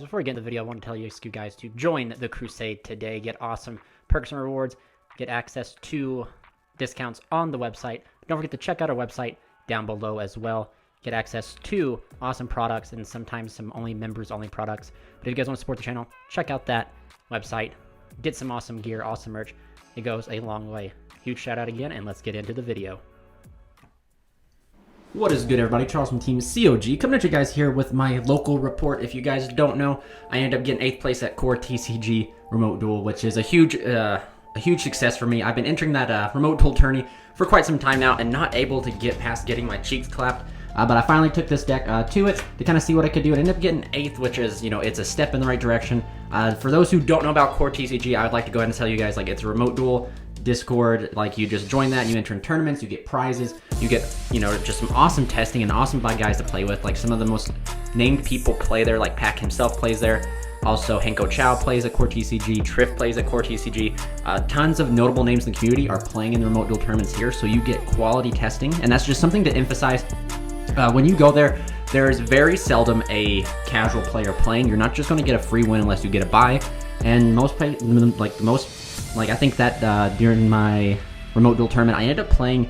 before we get into the video, I want to tell you guys to join the crusade today. Get awesome perks and rewards. Get access to discounts on the website. Don't forget to check out our website down below as well. Get access to awesome products and sometimes some members-only products. But if you guys want to support the channel, check out that website. Get some awesome gear, awesome merch. It goes a long way. Huge shout out again, and let's get into the video. What is good, everybody? Charles from Team COG coming at you guys here with my local report. If you guys don't know, I ended up getting 8th place at Core TCG Remote Duel, which is a huge success for me. I've been entering that Remote Duel tourney for quite some time now and not able to get past getting my cheeks clapped. But I finally took this deck to it to kind of see what I could do. I ended up getting 8th, which is, it's a step in the right direction. For those who don't know about Core TCG, I would like to go ahead and tell you guys, it's a Remote Duel Discord. You just join that, you enter in tournaments, you get prizes, you get, just some awesome testing and awesome guys to play with. Some of the most named people play there, like Pac himself plays there. Also, Henko Chow plays at Core TCG, Triff plays at Core TCG. Tons of notable names in the community are playing in the Remote Duel tournaments here, so you get quality testing, and that's just something to emphasize. When you go there, there's very seldom a casual player playing. You're not just going to get a free win unless you get a buy, and I think that during my Remote Duel tournament, I ended up playing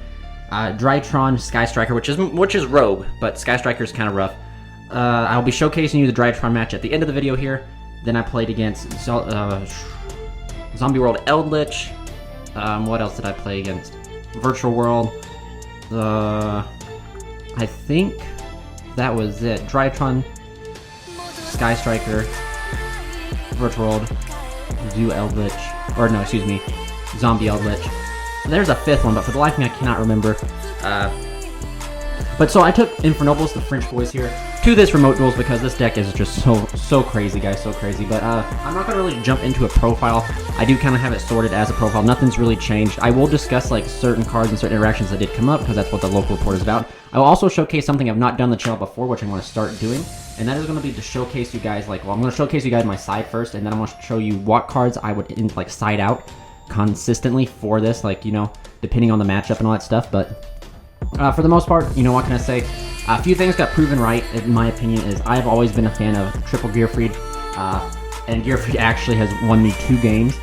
Drytron Sky Striker, which is Rogue, but Sky Striker is kind of rough. I'll be showcasing you the Drytron match at the end of the video here. Then I played against Zombie World Eldritch. What else did I play against? Virtual World. I think that was it. Drytron, Sky Striker, Virtual World, Zombie Eldritch. There's a 5th one, but for the life of me, I cannot remember. But so I took Infernobles, the French boys here, to this Remote Duels because this deck is just so crazy, guys, so crazy. But I'm not going to really jump into a profile. I do kind of have it sorted as a profile. Nothing's really changed. I will discuss certain cards and certain interactions that did come up because that's what the local report is about. I will also showcase something I've not done on the channel before, which I'm going to start doing. And that is going to be to showcase you guys, I'm going to showcase you guys my side first, and then I'm going to show you what cards I would side out consistently for this, depending on the matchup and all that stuff. But for the most part, what can I say? A few things got proven right, in my opinion, is I've always been a fan of Triple Gearfried, and Gearfried actually has won me 2 games.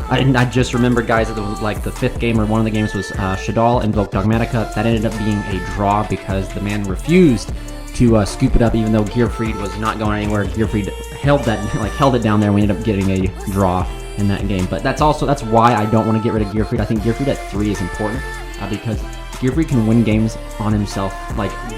I just remembered, guys, that the 5th game, or one of the games was Shadal and Invoke Dogmatica. That ended up being a draw because the man refused to scoop it up, even though Gearfried was not going anywhere. Gearfried held it down there, and we ended up getting a draw in that game. But that's why I don't want to get rid of Gearfried. I think Gearfried at 3 is important, because Gearfried can win games on himself,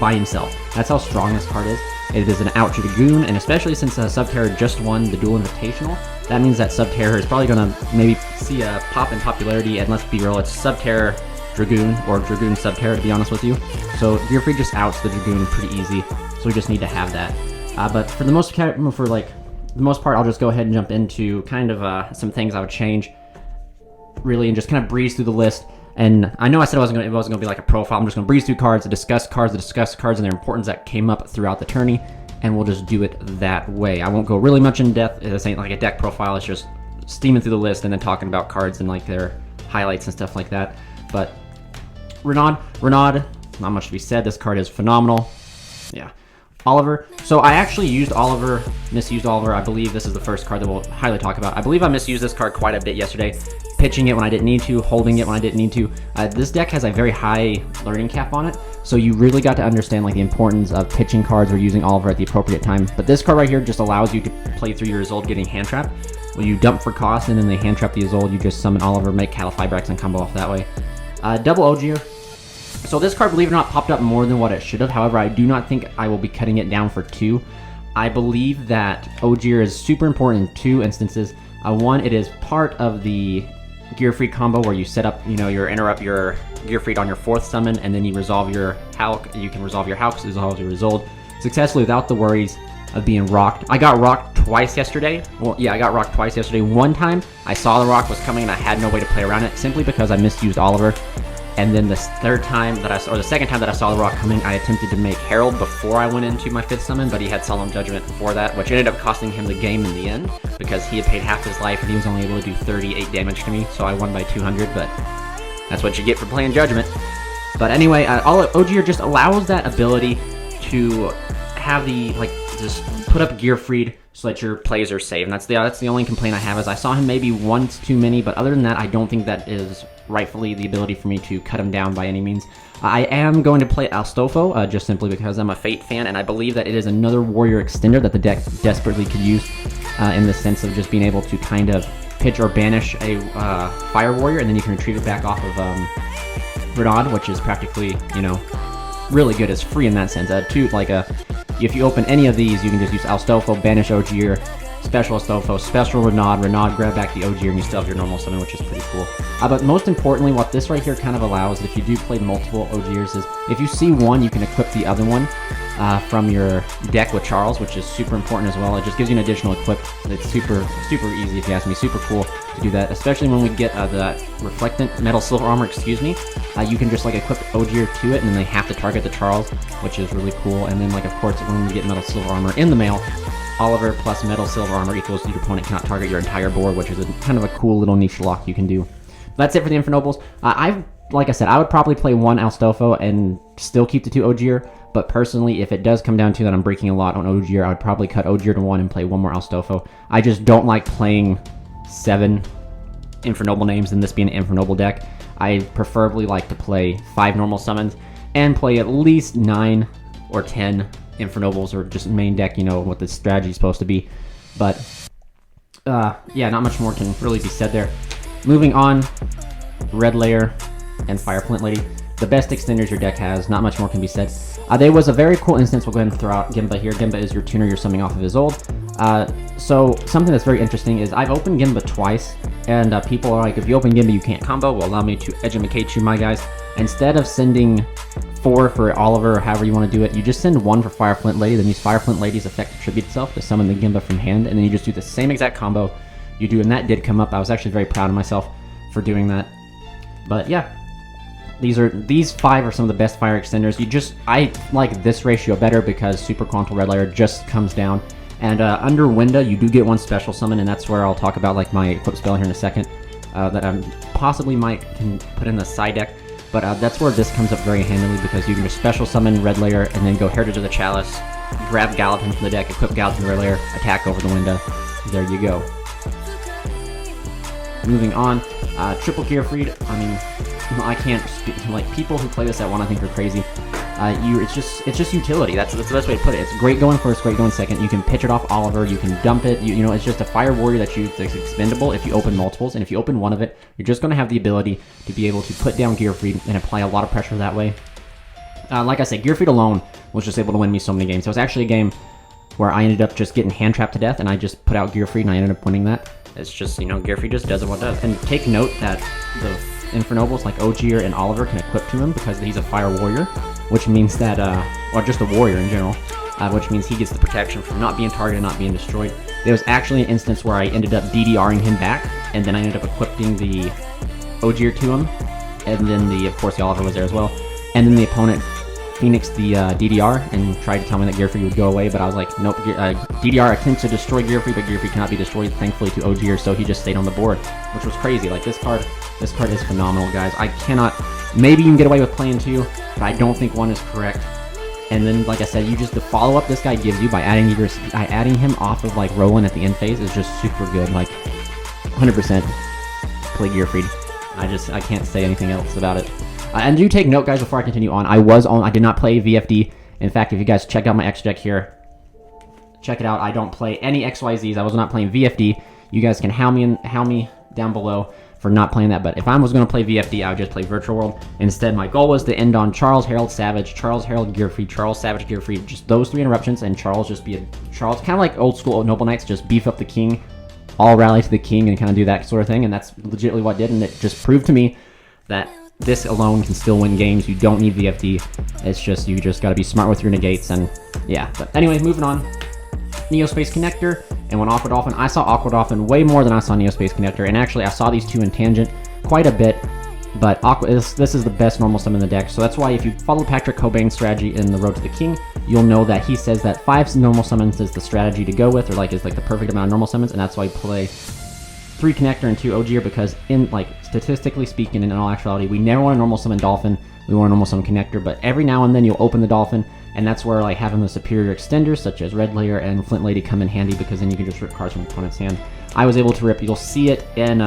by himself. That's how strong this card is. It is an Ouch Dragoon, and especially since Subterror just won the Duel Invitational, that means that Subterror is probably going to maybe see a pop in popularity, and let's be real, it's Subterror Dragoon, or Dragoon Subterror, to be honest with you. So Gearfried just outs the Dragoon pretty easy, so we just need to have that. But for the most part, I'll just go ahead and jump into kind of some things I would change, really, and just kind of breeze through the list. And I know I said it wasn't going to be like a profile. I'm just going to breeze through cards, discuss cards, and their importance that came up throughout the tourney, and we'll just do it that way. I won't go really much in depth. This ain't like a deck profile. It's just steaming through the list and then talking about cards and their highlights and stuff like that. But Renaud, not much to be said. This card is phenomenal. Yeah. Oliver. So I actually misused Oliver. I believe this is the first card that we'll highly talk about. I believe I misused this card quite a bit yesterday. Pitching it when I didn't need to, holding it when I didn't need to. This deck has a very high learning cap on it, so you really got to understand the importance of pitching cards or using Oliver at the appropriate time. But this card right here just allows you to play through your Isolde getting hand trapped. When you dump for cost and then they hand trap the Isolde, you just summon Oliver, make Cattle Fibrax, and combo off that way. Double Ogier. So this card, believe it or not, popped up more than what it should have. However, I do not think I will be cutting it down for 2. I believe that Ogier is super important in 2 instances. One, it is part of the Gearfried combo where you set up, interrupt your Gearfried on your 4th summon, and then you resolve your Hulk. You can resolve your Hulk, resolve your Isolde successfully without the worries of being rocked. I got rocked twice yesterday. Well, yeah, I got rocked twice yesterday. One time, I saw the rock was coming and I had no way to play around it simply because I misused Oliver. And then the second time that I saw the rock coming, I attempted to make Herald before I went into my 5th summon, but he had Solemn Judgment before that, which ended up costing him the game in the end, because he had paid half his life and he was only able to do 38 damage to me, so I won by 200, but that's what you get for playing Judgment. But anyway, Ogier just allows that ability to have the, just put up Gearfried so that your plays are safe. And that's the only complaint I have, is I saw him maybe once too many, but other than that, I don't think that is rightfully the ability for me to cut him down by any means. I am going to play Astolfo, just simply because I'm a Fate fan, and I believe that it is another warrior extender that the deck desperately could use, in the sense of just being able to kind of pitch or banish a fire warrior, and then you can retrieve it back off of Renaud, which is practically, you know, really good. It's free in that sense. If you open any of these, you can just use Astolfo, banish Ogier, special Astolfo, special Renaud, grab back the Ogier, and you still have your normal summon, which is pretty cool. But most importantly, what this right here kind of allows, if you do play multiple Ogiers, is if you see one, you can equip the other one from your deck with Charles, which is super important as well. It just gives you an additional equip. It's super easy, if you ask me. Super cool to do that, especially when we get the reflectant metal silver armor, you can just like equip Ogier to it, and then they have to target the Charles, which is really cool. And then, like, of course, when we get metal silver armor in the mail, Oliver plus metal silver armor equals your opponent cannot target your entire board, which is kind of a cool little niche lock you can do. That's it for the Infernobles. Like I said, I would probably play one Astolfo and still keep the two Ogier, but personally, if it does come down to that I'm breaking a lot on Ogier, I would probably cut Ogier to 1 and play one more Astolfo. I just don't like playing 7 Infernoble names and this being an Infernoble deck. I preferably like to play 5 normal summons and play at least 9 or 10 Infernobles, or just main deck, you know, what the strategy is supposed to be. But, yeah, not much more can really be said there. Moving on, Red Layer and Fire Flint Lady. The best extenders your deck has, not much more can be said. There was a very cool instance, we'll go ahead and throw out Gimba here. Gimba is your tuner you're summoning off of his old. So something that's very interesting is I've opened Gimba twice, and people are like, if you open Gimba you can't combo. Well, allow me to educate you, my guys. Instead of sending 4 for Oliver, or however you want to do it, you just send 1 for Fire Flint Lady, then use Fire Flint Lady's effect to tribute itself to summon the Gimba from hand, and then you just do the same exact combo you do, and that did come up. I was actually very proud of myself for doing that. But yeah, these 5 are some of the best fire extenders. I like this ratio better because Super Quantal Red Layer just comes down. And under Winda, you do get 1 special summon, and that's where I'll talk about like my equip spell here in a second, that I possibly can put in the side deck. But that's where this comes up very handily, because you can just special summon Red Layer and then go Heritage of the Chalice, grab Gallatin from the deck, equip Gallatin Red Layer, attack over the Winda. There you go. Moving on, triple Gearfried. I mean, I can't speak to, like, people who play this at 1, I think are crazy. It's just utility. That's the best way to put it. It's great going first, great going second. You can pitch it off Oliver. You can dump it. You know, it's just a fire warrior that's expendable if you open multiples. And if you open one of it, you're just going to have the ability to be able to put down Gearfried and apply a lot of pressure that way. Like I said, Gearfried alone was just able to win me so many games. It was actually a game where I ended up just getting hand trapped to death, and I just put out Gearfried and I ended up winning that. It's just, you know, Gearfried just does what it does. And take note that the Infernobles like Ogier and Oliver can equip to him because he's a fire warrior, which means that, or just a warrior in general, which means he gets the protection from not being targeted, not being destroyed. There was actually an instance where I ended up DDRing him back, and then I ended up equipping the Ogier to him, and then of course the Oliver was there as well, and then the opponent Phoenixed the DDR and tried to tell me that Gearfried would go away, but I was like, nope, DDR attempts to destroy Gearfried, but Gearfried cannot be destroyed, thankfully, to Ogier, so he just stayed on the board, which was crazy. Like, this card is phenomenal, guys. I cannot, maybe you can get away with playing 2, but I don't think 1 is correct. And then, like I said, the follow-up this guy gives you by adding him off of, like, Roland at the end phase is just super good. Like, 100% play Gearfried. I can't say anything else about it. And do take note, guys, before I continue on, I did not play VFD. In fact, if you guys check out my X deck here, check it out. I don't play any XYZs. I was not playing VFD. You guys can hound me down below for not playing that, but if I was going to play VFD, I would just play Virtual World. Instead, my goal was to end on Charles, Herald, Savage, Charles, Herald, Gearfried, Charles, Savage, Gearfried, just those 3 interruptions, and Charles kind of like old school Noble Knights, just beef up the king, all rally to the king, and kind of do that sort of thing, and that's legitimately what I did, and it just proved to me that this alone can still win games. You don't need VFD. It's just, you just got to be smart with your negates, and yeah. But anyway, moving on. Neospace Connector, and when Aqua Dolphin, I saw Aqua Dolphin way more than I saw Neospace Connector, and actually I saw these 2 in tangent quite a bit, but this is the best normal summon in the deck, so that's why if you follow Patrick Cobain's strategy in the Road to the King, you'll know that he says that 5 normal summons is the strategy to go with, or is the perfect amount of normal summons, and that's why I play 3 Connector and 2 Ogier, because statistically speaking, in all actuality, we never want to normal summon Dolphin, we want to normal summon Connector, but every now and then you'll open the Dolphin, and that's where like having the superior extenders such as Red Layer and Flint Lady come in handy, because then you can just rip cards from your opponent's hand. I was able to rip, you'll see it in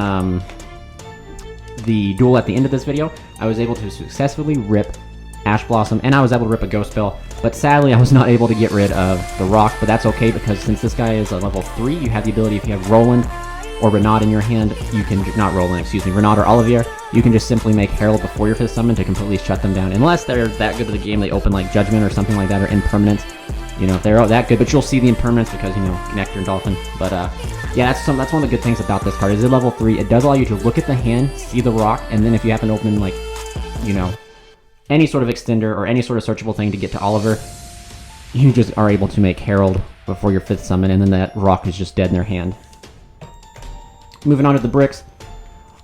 the duel at the end of this video, I was able to successfully rip Ash Blossom, and I was able to rip a Ghost Bell, but sadly I was not able to get rid of the Rock, but that's okay, because since this guy is a level 3, you have the ability, if you have Roland or Renaud in your hand, you can, not Roland, excuse me, Renaud or Olivier, you can just simply make Herald before your 5th summon to completely shut them down, unless they're that good at the game, they open like Judgment or something like that, or Impermanence, you know, if they're that good, but you'll see the Impermanence because, you know, Nectar and Dolphin, but yeah, that's one of the good things about this card, is it level 3, it does allow you to look at the hand, see the Rock, and then if you happen to open, like, you know, any sort of extender or any sort of searchable thing to get to Oliver, you just are able to make Herald before your 5th summon, and then that Rock is just dead in their hand. Moving on to the bricks.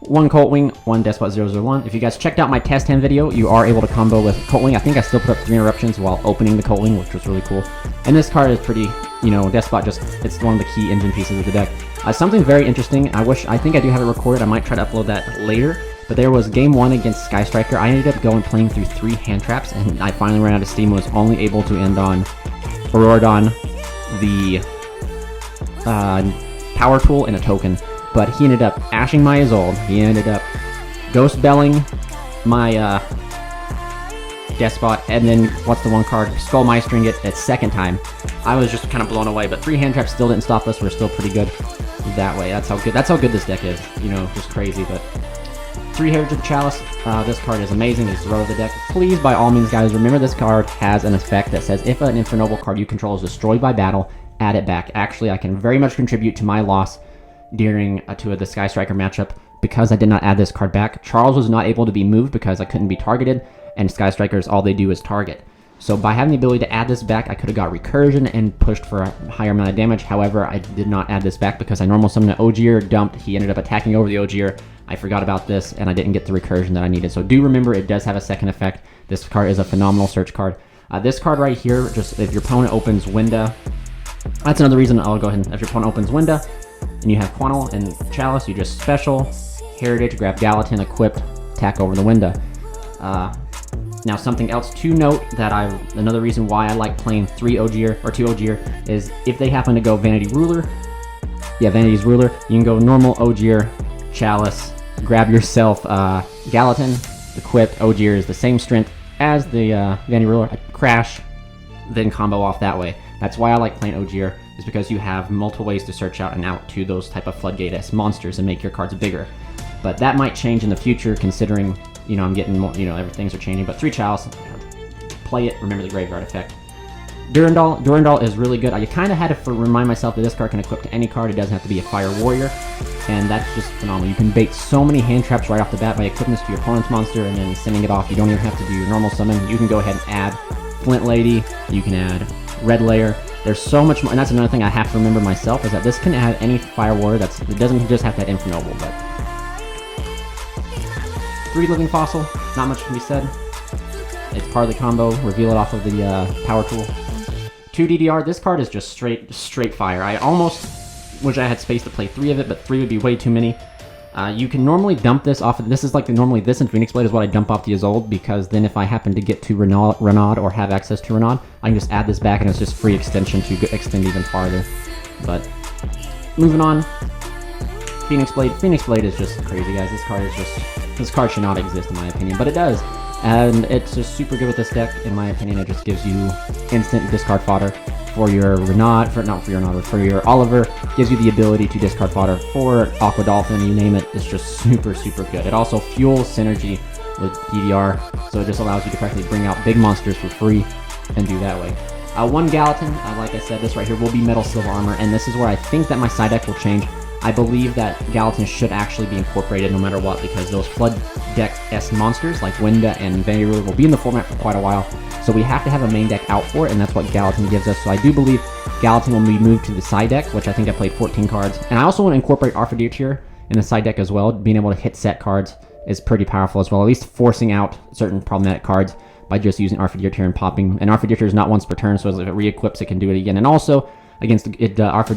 1 Colt Wing, 1 Despot 001. If you guys checked out my test hand video, you are able to combo with Colt Wing. I think I still put up 3 interruptions while opening the Colt Wing, which was really cool. And this card is pretty, you know, Despot just, it's one of the key engine pieces of the deck. Something very interesting, I think I do have it recorded, I might try to upload that later, but there was game 1 against Sky Striker. I ended up playing through 3 hand traps, and I finally ran out of steam and was only able to end on Auroradon, the Power Tool, and a token. But he ended up ashing my Isolde. He ended up Ghost Belling my Despot, and then what's the one card? Skull Meistering it at 2nd time. I was just kind of blown away, but 3 hand traps still didn't stop us. We're still pretty good that way. That's how good this deck is. You know, just crazy. But 3 Heritage Chalice. This card is amazing. It's the row of the deck. Please, by all means, guys, remember this card has an effect that says if an Infernoble card you control is destroyed by battle, add it back. Actually, I can very much contribute to my loss during to the Sky Striker matchup because I did not add this card back. Charles was not able to be moved because I couldn't be targeted, and Sky Strikers, all they do is target. So by having the ability to add this back, I could have got Recursion and pushed for a higher amount of damage. However, I did not add this back because I normal summoned an Ogier, dumped, he ended up attacking over the Ogier. I forgot about this, and I didn't get the Recursion that I needed. So do remember, it does have a second effect. This card is a phenomenal search card. This card right here, just if your opponent opens Winda, that's another reason I'll go ahead and, if your opponent opens Winda, and you have Quantal and Chalice, you just special, Heritage, grab Gallatin, equipped, attack over the Winda. Now something else to note that another reason why I like playing 3 Ogier, or 2 Ogier, is if they happen to go Vanity Ruler, Vanity's Ruler, you can go normal Ogier, Chalice, grab yourself Gallatin, equipped, Ogier is the same strength as the Vanity Ruler, crash, then combo off that way. That's why I like playing Ogier, is because you have multiple ways to search out and out to those type of Floodgate-esque monsters and make your cards bigger. But that might change in the future, considering, you know, I'm getting more, you know, everything's are changing. But 3 Chalice, play it, remember the Graveyard effect. Durandal is really good. I kind of had to remind myself that this card can equip to any card. It doesn't have to be a Fire Warrior, and that's just phenomenal. You can bait so many hand traps right off the bat by equipping this to your opponent's monster and then sending it off. You don't even have to do your normal summon. You can go ahead and add Flint Lady. You can add Red Layer. There's so much more, and that's another thing I have to remember myself, is that this can add any Fire Warrior. It doesn't just have to have Infernoble, but 3 Living Fossil, not much can be said. It's part of the combo. Reveal it off of the Power Tool. 2 DDR. This card is just straight fire. I almost wish I had space to play 3 of it, but 3 would be way too many. You can normally dump this off of, this is like normally this and Phoenix Blade is what I dump off the Isolde, because then if I happen to get to Renaud or have access to Renaud, I can just add this back and it's just free extension to extend even farther. But moving on, Phoenix Blade. Phoenix Blade is just crazy, guys. This card should not exist in my opinion, but it does. And it's just super good with this deck, in my opinion. It just gives you instant discard fodder for your Renaud, for your Oliver. Gives you the ability to discard fodder for Aqua Dolphin, you name it. It's just super good. It also fuels synergy with DDR, so it just allows you to practically bring out big monsters for free and do that way. 1 Gallatin, like I said, this right here will be Metal Silver Armor, and this is where I think that my side deck will change. I believe that Gallatin should actually be incorporated no matter what, because those Flood deck-esque monsters like Winda and Vanity Ruler will be in the format for quite a while. So we have to have a main deck out for it, and that's what Gallatin gives us. So I do believe Gallatin will be moved to the side deck, which I think I played 14 cards. And I also want to incorporate Arthur in the side deck as well. Being able to hit set cards is pretty powerful as well, at least forcing out certain problematic cards by just using Arthur and popping. And Arthur is not once per turn, so if it re-equips, it can do it again. And also, against it, Arthur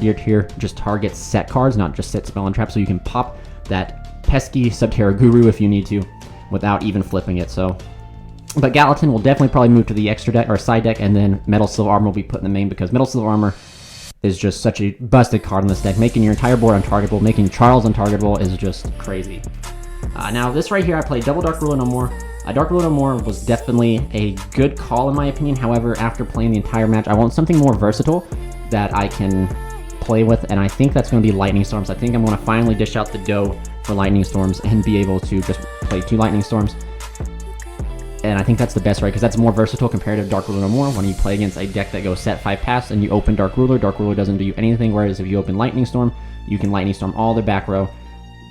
just targets set cards, not just set spell and trap, so you can pop that pesky Subterra Guru if you need to, without even flipping it. So But Gallatin will definitely probably move to the extra deck or side deck, and then Metal Silver Armor will be put in the main because Metal Silver Armor is just such a busted card in this deck. Making your entire board untargetable, making Charles untargetable is just crazy. Now this right here, I played double Dark Ruler No More. Dark Ruler No More was definitely a good call in my opinion. However, after playing the entire match, I want something more versatile that I can play with, and I think that's going to be Lightning Storms. I think I'm going to finally dish out the dough for Lightning Storms and be able to just play 2 Lightning Storms. And I think that's the best, right? Because that's more versatile compared to Dark Ruler No More. When you play against a deck that goes set 5 paths and you open Dark Ruler doesn't do you anything. Whereas if you open Lightning Storm, you can Lightning Storm all the back row.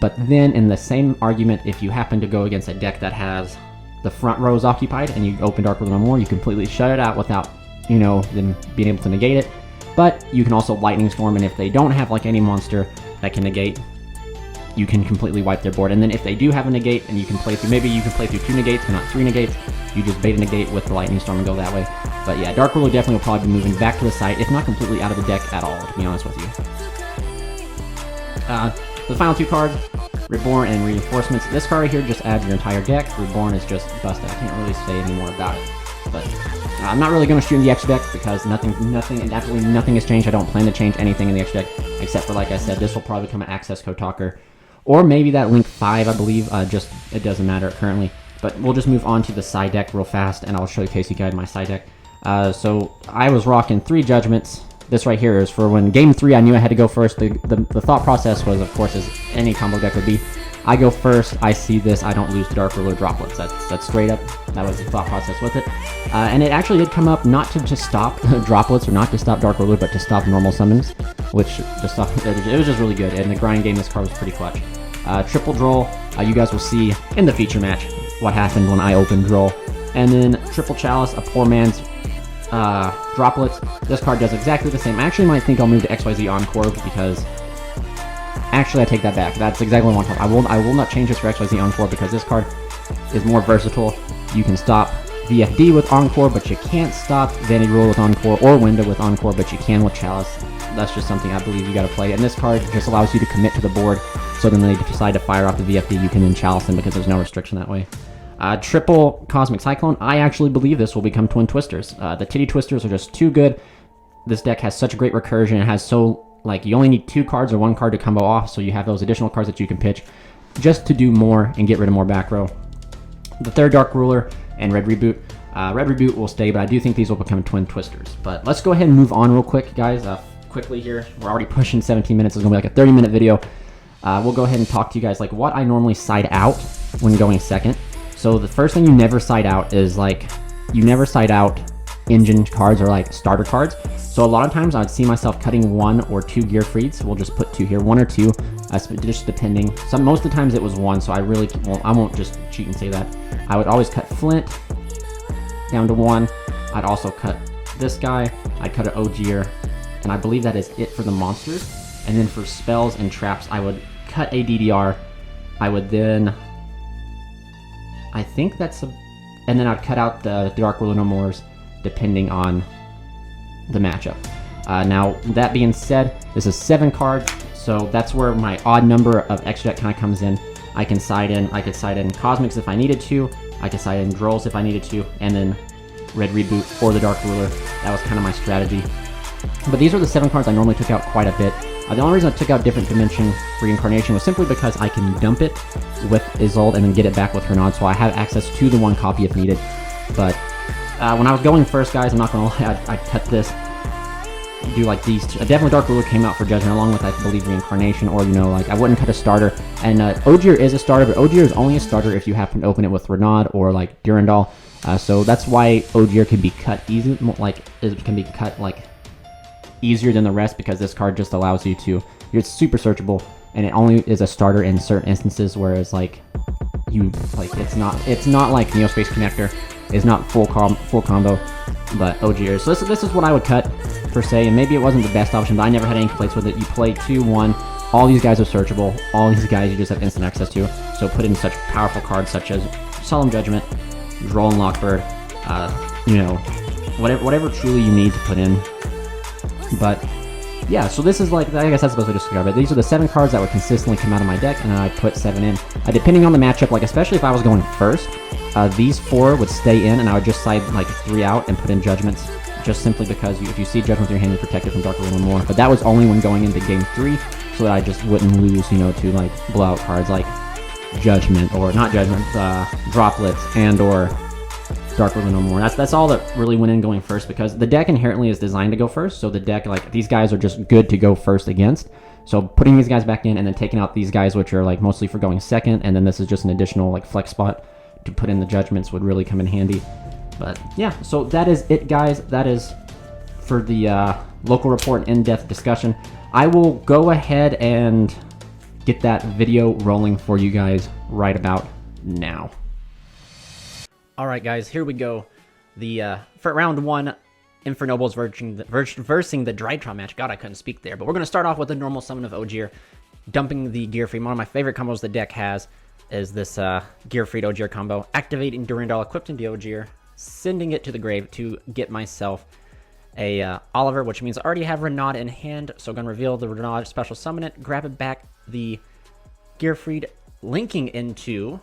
But then in the same argument, if you happen to go against a deck that has the front rows occupied and you open Dark Ruler No More, you completely shut it out without, them being able to negate it. But you can also Lightning Storm, and if they don't have like any monster that can negate, you can completely wipe their board. And then if they do have a negate and you can play through, maybe you can play through 2 negates but not 3 negates, you just bait a negate with the Lightning Storm and go that way. But yeah, Dark Ruler definitely will probably be moving back to the side, if not completely out of the deck at all, to be honest with you. The final 2 cards, Reborn and Reinforcements. This card right here just adds your entire deck. Reborn is just busted. I can't really say any more about it. But I'm not really going to stream the extra deck because absolutely nothing has changed. I don't plan to change anything in the extra deck, except for, like I said, this will probably become an access code talker. Or maybe that Link 5, I believe, it doesn't matter currently. But we'll just move on to the side deck real fast, and I'll showcase you guys my side deck. So I was rocking 3 Judgments. This right here is for when Game 3 I knew I had to go first. The thought process was, of course, as any combo deck would be, I go first, I see this, I don't lose to Dark Ruler Droplets. That's straight up. That was the thought process with it. And it actually did come up not to just stop Droplets or not to stop Dark Ruler, but to stop normal summons, which just it was just really good. And the grind game, this card was pretty clutch. Triple Droll, you guys will see in the feature match what happened when I opened Droll. And then Triple Chalice, a poor man's Droplets. This card does exactly the same. I actually might think I'll move to XYZ Encore because... Actually, I take that back. That's exactly what I want. I will not change this for XYZ Encore because this card is more versatile. You can stop VFD with Encore, but you can't stop Vanity Rule with Encore, or Window with Encore, but you can with Chalice. That's just something I believe you got to play. And this card just allows you to commit to the board, so then they decide to fire off the VFD, you can then Chalice them because there's no restriction that way. Triple Cosmic Cyclone. I actually believe this will become Twin Twisters. The Titty Twisters are just too good. This deck has such great recursion. It has so... Like, you only need 2 cards or 1 card to combo off, so you have those additional cards that you can pitch just to do more and get rid of more back row. The 3rd Dark Ruler and Red Reboot. Red Reboot will stay, but I do think these will become Twin Twisters. But let's go ahead and move on real quick, guys. Quickly here. We're already pushing 17 minutes. It's going to be like a 30-minute video. We'll go ahead and talk to you guys like what I normally side out when going second. So the first thing you never side out is like, you never side out engine cards or like starter cards. So a lot of times I'd see myself cutting 1 or 2 Gear Freeds. We'll just put 2 here, 1 or 2, just depending. Most of the times it was 1, so I won't just cheat and say that. I would always cut Flint down to 1. I'd also cut this guy. I'd cut an Ogier, and I believe that is it for the monsters. And then for spells and traps, I would cut a DDR. I would then, I think that's and then I'd cut out the Dark Ruler No Mores depending on the matchup. Now, that being said, this is 7 cards, so that's where my odd number of extra deck kind of comes in. I could side in Cosmics if I needed to, I could side in Drolls if I needed to, and then Red Reboot or the Dark Ruler. That was kind of my strategy. But these are the 7 cards I normally took out quite a bit. The only reason I took out Different Dimension Reincarnation was simply because I can dump it with Isolde and then get it back with Renaud, so I have access to the 1 copy if needed. But when I was going first, guys, I'm not going to lie, I cut this, do like these 2. Definitely Dark Ruler came out for Judgment, along with, I believe, Reincarnation, or, like, I wouldn't cut a starter. And Ogier is a starter, but Ogier is only a starter if you happen to open it with Renaud or, like, Durandal. So that's why Ogier can be cut easy, easier than the rest, because this card just allows you to, it's super searchable, and it only is a starter in certain instances, whereas, like, it's not like Neospace Connector. Is not full combo, but Ogier. So this is what I would cut, per se, and maybe it wasn't the best option, but I never had any complaints with it. You play 2-1, all these guys are searchable, all these guys you just have instant access to, so put in such powerful cards such as Solemn Judgment, Droll and Lockbird, whatever truly you need to put in. But yeah, so this is like, I guess that's supposed to describe it. These are the 7 cards that would consistently come out of my deck, and I put 7 in. Depending on the matchup, like especially if I was going first, these 4 would stay in, and I would just side like 3 out and put in Judgments, just simply because if you see Judgment with your hand, you're protected from Dark Ruler more. But that was only when going into game 3, so that I just wouldn't lose, you know, to like blowout cards like Judgment, or not Judgment, Droplets, and or Dark Ruler no more. That's all that really went in going first, because the deck inherently is designed to go first, so the deck, like, these guys are just good to go first against. So putting these guys back in and then taking out these guys, which are like mostly for going second, and then this is just an additional like flex spot to put in the Judgments, would really come in handy. But yeah, so that is it, guys. That is for the local report in-depth discussion. I will go ahead and get that video rolling for you guys right about now. All right, guys, here we go. For round 1, Infernoble's versing the Drytron match. God, I couldn't speak there. But we're going to start off with a normal summon of Ogier, dumping the Gear Freed. One of my favorite combos the deck has is this Gear Freed Ogier combo. Activating Durandal equipped into Ogier, sending it to the grave to get myself a Oliver, which means I already have Renaud in hand. So I'm going to reveal the Renaud, special summon it, grab it back, the Gear Freed, linking into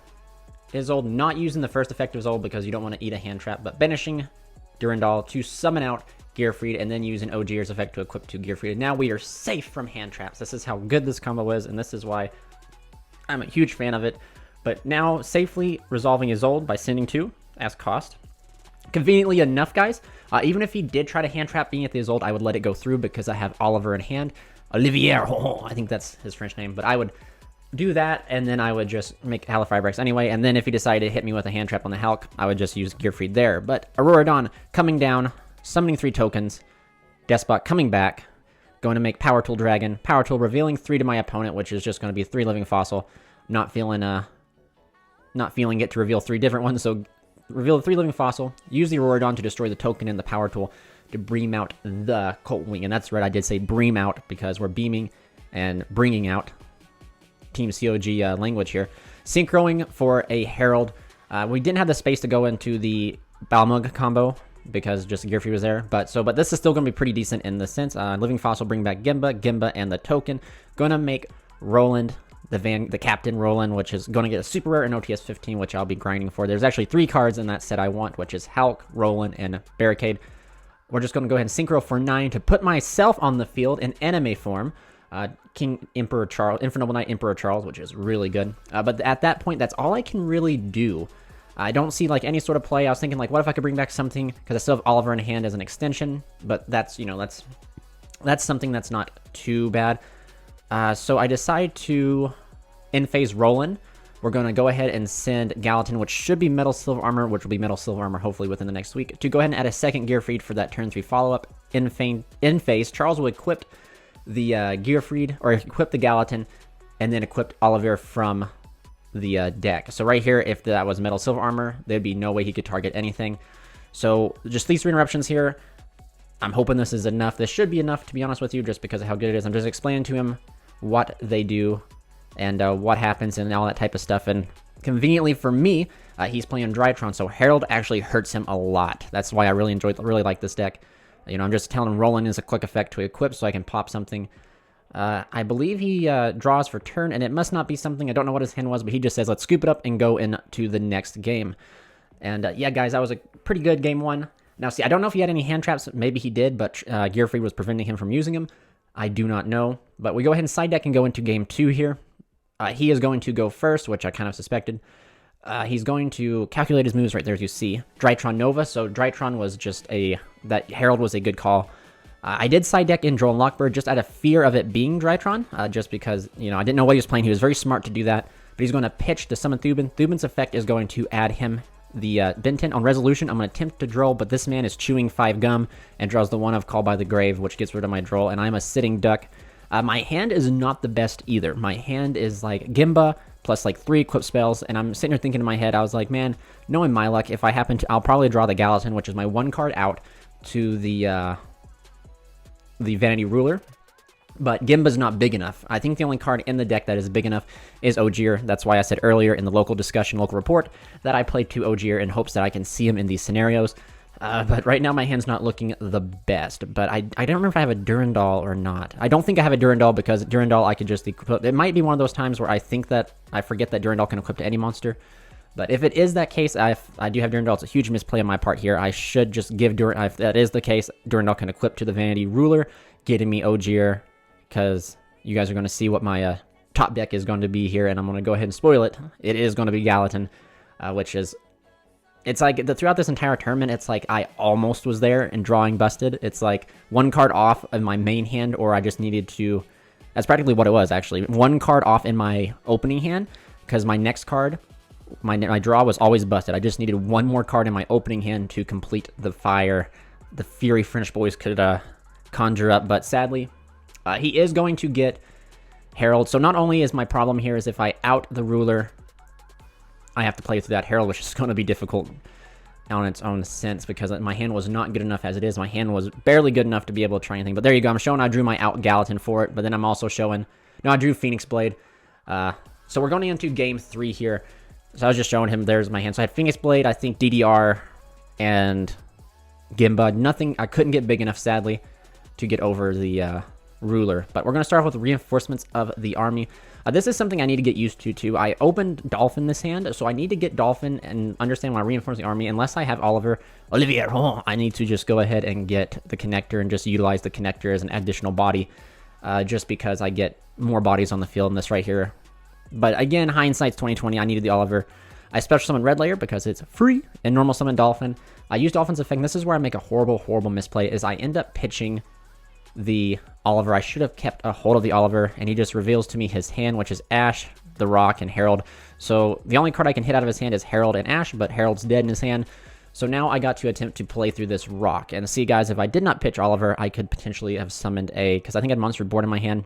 Isolde, not using the first effect of Isolde because you don't want to eat a hand trap, but banishing Durandal to summon out Gear Freed, and then using Ogier's effect to equip 2 Gear Freed. Now we are safe from hand traps. This is how good this combo is, and this is why I'm a huge fan of it. But now safely resolving Isolde by sending 2 as cost. Conveniently enough, guys, even if he did try to hand trap being at the Isolde, I would let it go through because I have Oliver in hand. Olivier, I think that's his French name, but I would do that, and then I would just make Halifibrex anyway, and then if he decided to hit me with a hand trap on the Hulk, I would just use Gear Freed there. But Aurora Dawn coming down, summoning 3 tokens, Despot coming back, going to make Power Tool Dragon, Power Tool revealing 3 to my opponent, which is just going to be 3 Living Fossil. Not feeling it to reveal 3 different ones, so reveal the 3 Living Fossil, use the Aurora Dawn to destroy the token and the Power Tool to bream out the Colt Wing. And that's right, I did say bream out because we're beaming and bringing out. Team COG language here. Synchroing for a Herald. We didn't have the space to go into the Balmug combo because just Gear Freed was there. But this is still going to be pretty decent in the sense. Living Fossil bring back Gimba, and the token. Going to make Roland, the Captain Roland, which is going to get a super rare in OTS 15, which I'll be grinding for. There's actually 3 cards in that set I want, which is Hulk, Roland, and Barricade. We're just going to go ahead and synchro for 9 to put myself on the field in enemy form. King Emperor Charles, Infernoble Knight Emperor Charles, which is really good. But at that point, that's all I can really do. I don't see like any sort of play. I was thinking like, what if I could bring back something, because I still have Oliver in hand as an extension, but that's, you know, that's something that's not too bad. So I decide to in-phase Roland. We're going to go ahead and send Gallatin, which should be Metal Silver Armor, which will be Metal Silver Armor hopefully within the next week, to go ahead and add a second Gear Freed for that turn 3 follow-up. In-phase, Charles will equip the Gear Freed, or equip the Gallatin, and then equipped Oliver from the deck. So right here, if that was Metal Silver Armor, there'd be no way he could target anything. So just these 3 interruptions here. I'm hoping this is enough. This should be enough, to be honest with you, just because of how good it is. I'm just explaining to him what they do and what happens and all that type of stuff. And conveniently for me, he's playing Drytron, so Herald actually hurts him a lot. That's why I really like this deck. You know, I'm just telling him Roland is a quick effect to equip so I can pop something. I believe he draws for turn, and it must not be something. I don't know what his hand was, but he just says, let's scoop it up and go into the next game. And yeah, guys, that was a pretty good game 1. Now, see, I don't know if he had any hand traps. Maybe he did, but Gear Freed was preventing him from using them. I do not know. But we go ahead and side deck and go into game 2 here. He is going to go first, which I kind of suspected. He's going to calculate his moves right there, as you see. Drytron Nova, so Drytron was just that Herald was a good call. I did side deck in Droll and Lockbird just out of fear of it being Drytron, just because, you know, I didn't know what he was playing. He was very smart to do that, but he's going to pitch to summon Thuban. Thuban's effect is going to add him the Benton. On Resolution, I'm going to attempt to Droll, but this man is chewing 5 gum and draws the one of Call by the Grave, which gets rid of my Droll, and I'm a sitting duck. My hand is not the best either. My hand is like Gimba plus like 3 equip spells, and I'm sitting here thinking in my head, I was like, man, knowing my luck, if I happen to, I'll probably draw the Gallatin, which is my 1 card out, to the Vanity Ruler. But Gimba's not big enough. I think the only card in the deck that is big enough is Ogier. That's why I said earlier in the local discussion, local report, that I played 2 Ogier in hopes that I can see him in these scenarios. But right now my hand's not looking the best. But I don't remember if I have a Durandal or not. I don't think I have a Durandal because Durandal I could just equip. It might be one of those times where I think that I forget that Durandal can equip to any monster. But if it is that case, I do have Durandal. It's a huge misplay on my part here. I should just give Durandal. If that is the case, Durandal can equip to the Vanity Ruler, getting me Ogier, because you guys are going to see what my top deck is going to be here, and I'm going to go ahead and spoil it. It is going to be Gallatin, which is... It's like, throughout this entire tournament, it's like I almost was there and drawing busted. It's like one card off of my main hand, or I just needed to... That's practically what it was, actually. One card off in my opening hand, because my next card... My draw was always busted. I just needed one more card in my opening hand to complete the fire the Fury French boys could conjure up. But sadly, he is going to get Herald. So not only is my problem here is if I out the ruler, I have to play through that Herald, which is going to be difficult on its own sense because my hand was not good enough as it is. My hand was barely good enough to be able to try anything. But there you go. I'm showing I drew my out Gallatin for it. But then I'm also showing... No, I drew Phoenix Blade. So we're going into game 3 here. So I was just showing him, there's my hand. So I had Phoenix Blade, I think DDR, and Gimba. Nothing, I couldn't get big enough, sadly, to get over the ruler. But we're going to start off with reinforcements of the army. This is something I need to get used to, too. I opened Dolphin this hand, so I need to get Dolphin and understand when I reinforce the army. Unless I have Olivier, I need to just go ahead and get the connector and just utilize the connector as an additional body, just because I get more bodies on the field in this right here. But again, hindsight's 2020. I needed the Oliver. I special summon Red Layer because it's free, and normal summon Dolphin. I use Dolphin's effect. This is where I make a horrible, horrible misplay, is I end up pitching the Oliver. I should have kept a hold of the Oliver, and he just reveals to me his hand, which is Ash, the Rock, and Herald. So the only card I can hit out of his hand is Herald and Ash, but Herald's dead in his hand. So now I got to attempt to play through this Rock. And see, guys, if I did not pitch Oliver, I could potentially have summoned a... Because I think I had Monster Board in my hand.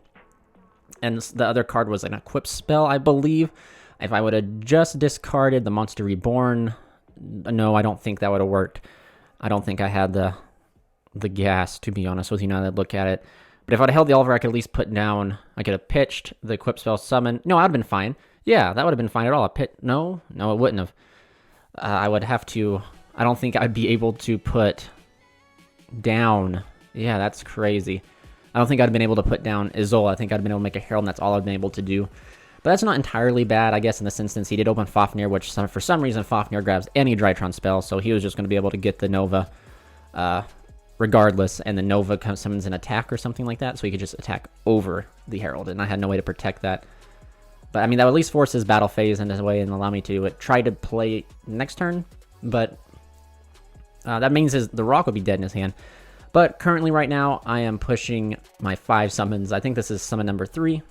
And the other card was an equip spell, I believe. If I would have just discarded the Monster Reborn, no, I don't think that would have worked. I don't think I had the gas, to be honest with you, now that I look at it. But if I'd held the Oliver, I could at least put down... I could have pitched the equip spell summon. No, I'd have been fine. Yeah, that would have been fine at all. No, it wouldn't have. I would have to... I don't think I'd be able to put down... Yeah, that's crazy. I don't think I'd have been able to put down Isola. I think I'd have been able to make a Herald, and that's all I've been able to do. But that's not entirely bad, I guess, in this instance. He did open Fafnir, which for some reason Fafnir grabs any Drytron spell, so he was just going to be able to get the Nova regardless, and the Nova summons an attack or something like that, so he could just attack over the Herald, and I had no way to protect that. But, I mean, that would at least force his battle phase into his way and allow me to try to play next turn, but that means the Rock would be dead in his hand. But currently right now, I am pushing my 5 summons. I think this is summon number 3.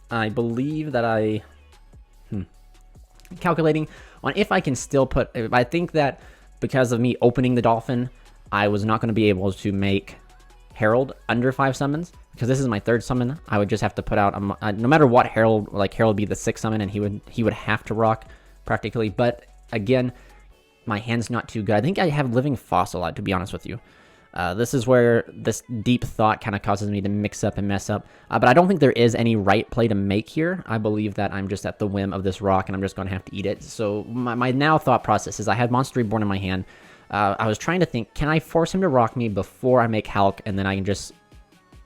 I believe that calculating on if I can still put... I think that because of me opening the Dolphin, I was not going to be able to make Herald under 5 summons. Because this is my 3rd summon, I would just have to put out... no matter what, Herald would be the 6th summon, and he would have to rock, practically. But, again... My hand's not too good. I think I have Living Fossil out, to be honest with you. This is where this deep thought kind of causes me to mix up and mess up. But I don't think there is any right play to make here. I believe that I'm just at the whim of this Rock, and I'm just going to have to eat it. So my now thought process is I had Monster Reborn in my hand. I was trying to think, can I force him to rock me before I make Hulk, and then I can just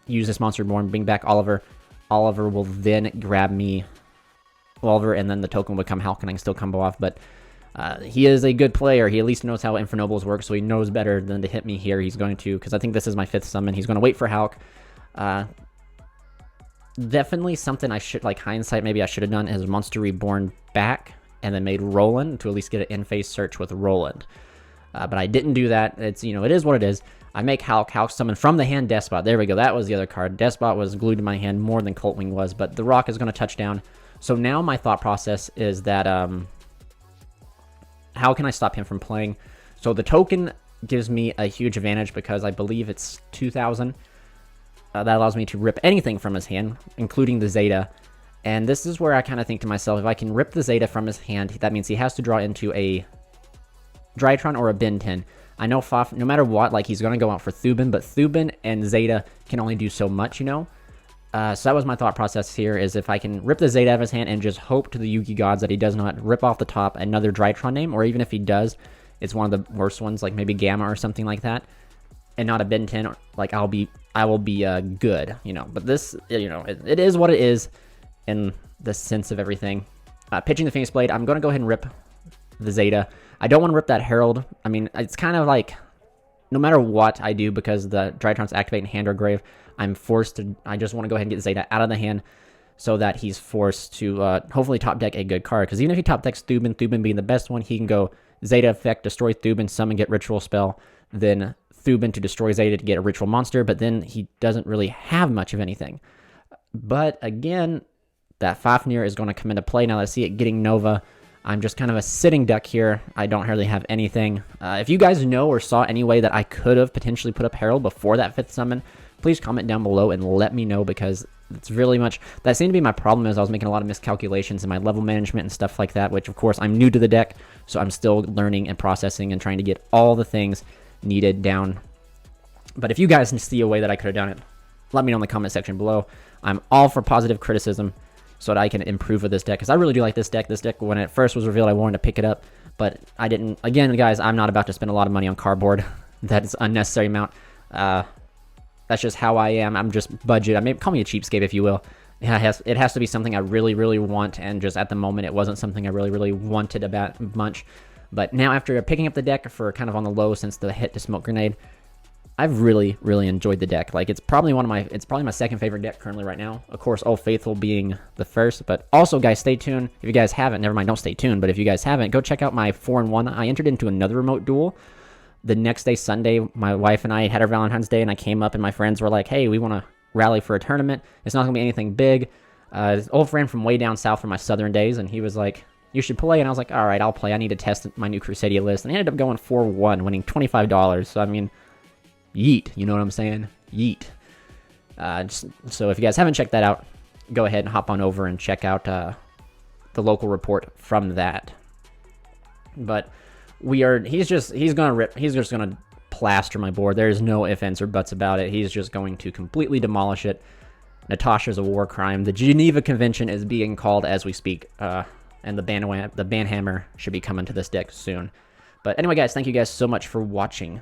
use this Monster Reborn, bring back Oliver. Oliver will then grab me Oliver, and then the token will become Hulk, and I can still combo off. But... he is a good player. He at least knows how Infernobles work, so he knows better than to hit me here. He's going to, because I think this is my 5th summon. He's going to wait for Hulk. Definitely something I should, like hindsight, maybe I should have done is Monster Reborn back and then made Roland to at least get an in-phase search with Roland. But I didn't do that. It's, it is what it is. I make Hulk. Hulk summon from the hand Despot. There we go. That was the other card. Despot was glued to my hand more than Coltwing was, but the Rock is going to touch down. So now my thought process is that, how can I stop him from playing? So the token gives me a huge advantage because I believe it's 2,000. That allows me to rip anything from his hand, including the Zeta. And this is where I kind of think to myself, if I can rip the Zeta from his hand, that means he has to draw into a Drytron or a Ben 10. I know Faf, no matter what, like he's going to go out for Thuban, but Thuban and Zeta can only do so much, So that was my thought process here, is if I can rip the Zeta out of his hand and just hope to the Yugi gods that he does not rip off the top another Drytron name, or even if he does, it's one of the worst ones, like maybe Gamma or something like that, and not a Ben 10, like I will be good, But this, it is what it is, and the sense of everything. Pitching the Phoenix Blade, I'm going to go ahead and rip the Zeta. I don't want to rip that Herald. I mean, it's kind of like, no matter what I do, because the Drytron's activate in hand or grave, I'm forced to, I just want to go ahead and get Zeta out of the hand so that he's forced to hopefully top deck a good card. Because even if he top decks Thuban, Thuban being the best one, he can go Zeta effect, destroy Thuban, summon, get Ritual Spell, then Thuban to destroy Zeta to get a Ritual Monster, but then he doesn't really have much of anything. But again, that Fafnir is going to come into play now that I see it getting Nova. I'm just kind of a sitting duck here. I don't really have anything. If you guys know or saw any way that I could have potentially put up Herald before that 5th summon, please comment down below and let me know, because it's really much, that seemed to be my problem, is I was making a lot of miscalculations in my level management and stuff like that, which of course I'm new to the deck, so I'm still learning and processing and trying to get all the things needed down. But if you guys see a way that I could have done it, let me know in the comment section below. I'm all for positive criticism, so that I can improve with this deck, because I really do like this deck. This deck, when it first was revealed, I wanted to pick it up, but I didn't. Again, guys, I'm not about to spend a lot of money on cardboard. That is unnecessary amount. That's just how I am. I'm just budget. I mean, call me a cheapskate if you will. It has to be something I really, really want, and just at the moment, it wasn't something I really, really wanted about much. But now, after picking up the deck for kind of on the low since the hit to Smoke Grenade, I've really, really enjoyed the deck. Like, it's probably it's probably my second favorite deck currently right now. Of course, Old Faithful being the first. But also, guys, stay tuned. If you guys haven't, never mind, don't stay tuned. But if you guys haven't, go check out my 4-in-1. I entered into another remote duel. The next day, Sunday, my wife and I had our Valentine's Day, and I came up, and my friends were like, hey, we want to rally for a tournament. It's not going to be anything big. This old friend from way down south from my southern days, and he was like, you should play. And I was like, all right, I'll play. I need to test my new Crusadia list. And I ended up going 4-1, winning $25. So, I mean, yeet, you know what I'm saying? Yeet. So if you guys haven't checked that out, go ahead and hop on over and check out the local report from that. But he's just gonna plaster my board. There's no ifs, ands, or buts about it. He's just going to completely demolish it. Natasha's a war crime. The Geneva Convention is being called as we speak, and the banhammer should be coming to this deck soon. But anyway, guys, thank you guys so much for watching.